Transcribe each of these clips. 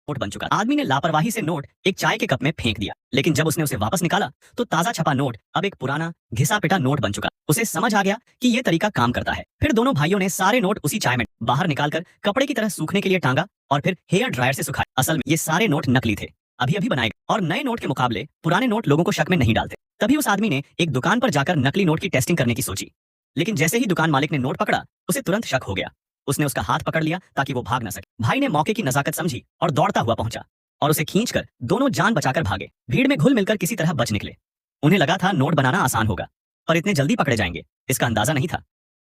Note बन चुका। आदमी ने लापरवाही से नोट एक चाय के कप में फेंक दिया, लेकिन जब उसने उसे वापस निकाला तो ताजा छपा नोट अब एक पुराना घिसा पिटा नोट बन चुका। उसे समझ आ गया कि ये तरीका काम करता है। फिर दोनों भाइयों ने सारे नोट उसी चाय में बाहर निकालकर कपड़े की तरह सूखने के लिए टांगा और फिर हेयर ड्रायर से सुखाया। असल में ये सारे नोट नकली थे, अभी अभी बनाए गए, और नए नोट के मुकाबले पुराने नोट लोगों को शक में नहीं डालते। तभी उस आदमी ने एक दुकान पर जाकर नकली नोट की टेस्टिंग करने की सोची, लेकिन जैसे ही दुकान मालिक ने नोट पकड़ा उसे तुरंत शक हो गया। उसने उसका हाथ पकड़ लिया ताकि वो भाग न सके। भाई ने मौके की नजाकत समझी और दौड़ता हुआ पहुंचा और उसे खींचकर दोनों जान बचाकर भागे। भीड़ में घुल मिलकर किसी तरह बच निकले। उन्हें लगा था नोट बनाना आसान होगा, पर इतने जल्दी पकड़े जाएंगे इसका अंदाजा नहीं था।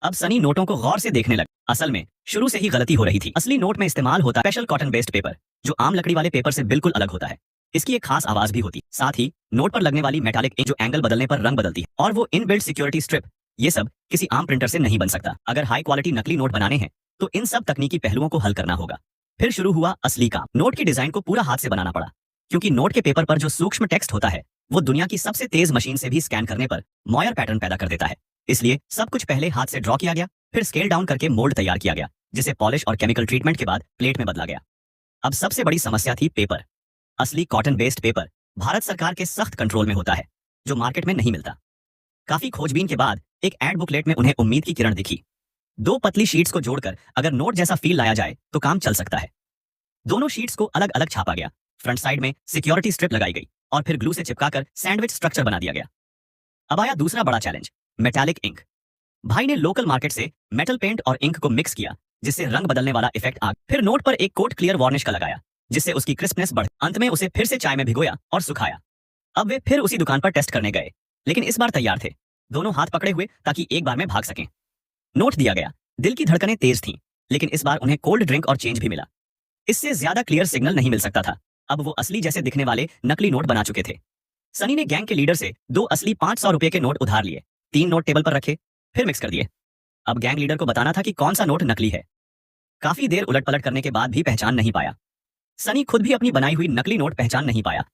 अब सनी नोटों को गौर से देखने लगा। असल में शुरू से ही गलती हो रही थी। असली नोट में इस्तेमाल होता है स्पेशल कॉटन बेस्ड पेपर, जो आम लकड़ी वाले पेपर से बिल्कुल अलग होता है। इसकी एक खास आवाज भी होती है। साथ ही नोट पर लगने वाली मेटालिक इंक जो एंगल बदलने पर रंग बदलती है, और वो इनबिल्ट सिक्योरिटी स्ट्रिप, ये सब किसी आम प्रिंटर से नहीं बन सकता। अगर हाई क्वालिटी नकली नोट बनाने हैं तो इन सब तकनीकी पहलुओं को हल करना होगा। फिर शुरू हुआ असली काम। नोट की डिजाइन को पूरा हाथ से बनाना पड़ा, क्योंकि नोट के पेपर पर जो सूक्ष्म टेक्स्ट होता है वो दुनिया की सबसे तेज मशीन से भी स्कैन करने पर मॉयर पैटर्न पैदा कर देता है। इसलिए सब कुछ पहले हाथ से ड्रॉ किया गया, फिर स्केल डाउन करके मोल्ड तैयार किया गया, जिसे पॉलिश और केमिकल ट्रीटमेंट के बाद प्लेट में बदला गया। अब सबसे बड़ी समस्या थी पेपर। असली कॉटन बेस्ड पेपर भारत सरकार के सख्त कंट्रोल में होता है, जो मार्केट में नहीं मिलता। काफी खोजबीन के बाद एक एड बुकलेट में उन्हें उम्मीद की किरण दिखी। 2 पतली शीट्स को जोड़कर अगर नोट जैसा फील लाया जाए तो काम चल सकता है। दोनों शीट्स को अलग अलग छापा गया, फ्रंट साइड में सिक्योरिटी स्ट्रिप लगाई गई और फिर ग्लू से चिपकाकर सैंडविच स्ट्रक्चर बना दिया गया। अब आया दूसरा बड़ा चैलेंज, मेटालिक इंक। भाई ने लोकल मार्केट से मेटल पेंट और इंक को मिक्स किया, जिससे रंग बदलने वाला इफेक्ट आ। फिर नोट पर एक कोट क्लियर वार्निश का लगाया, जिससे उसकी क्रिस्पनेस बढ़। अंत में उसे फिर से चाय में भिगोया और सुखाया। अब वे फिर उसी दुकान पर टेस्ट करने गए, लेकिन इस बार तैयार थे, दोनों हाथ पकड़े हुए ताकि एक बार में भाग सकें। नोट दिया गया, दिल की धड़कनें तेज थीं, लेकिन इस बार उन्हें कोल्ड ड्रिंक और चेंज भी मिला। इससे ज्यादा क्लियर सिग्नल नहीं मिल सकता था। अब वो असली जैसे दिखने वाले नकली नोट बना चुके थे। सनी ने गैंग के लीडर से 2 असली 500 रुपए के नोट उधार लिए, 3 नोट टेबल पर रखे, फिर मिक्स कर दिए। अब गैंग लीडर को बताना था कि कौन सा नोट नकली है। काफी देर उलट पलट करने के बाद भी पहचान नहीं पाया। सनी खुद भी अपनी बनाई हुई नकली नोट पहचान नहीं पाया।